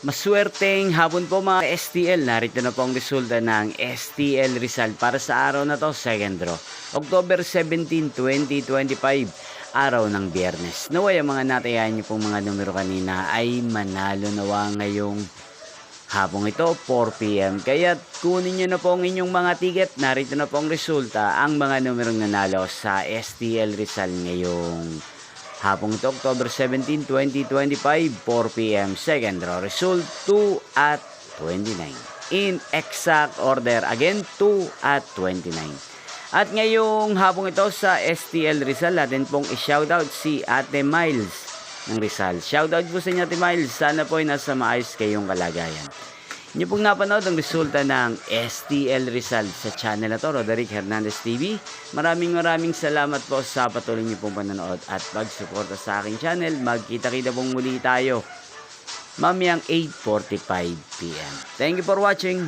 Maswerteng hapon po mga STL. Narito na po ang resulta ng STL Rizal para sa araw na to, second draw. October 17, 2025, araw ng Biyernes. Naway ang mga natayan niyo pong mga numero kanina ay manalo nawa ngayong hapong ito, 4 PM. Kaya kunin niyo na po ang inyong mga ticket. Narito na po ang resulta, ang mga numerong nanalo sa STL Rizal ngayong hapong ito, October 17, 2025, 4 PM, second draw. Result 2 at 29. In exact order, again, 2 at 29. At ngayong hapong ito sa STL Rizal, natin pong i-shoutout si Ate Miles ng Rizal. Shoutout po sa inyo, Ate Miles. Sana po ay nasa maayos kayong kalagayan. Inyo pong napanood ang resulta ng STL Rizal sa channel na to, Roderick Hernandez TV. Maraming salamat po sa patuloy niyo pong panonood at pagsuporta sa aking channel. Magkita-kita pong muli tayo mamayang 8:45 PM. Thank you for watching.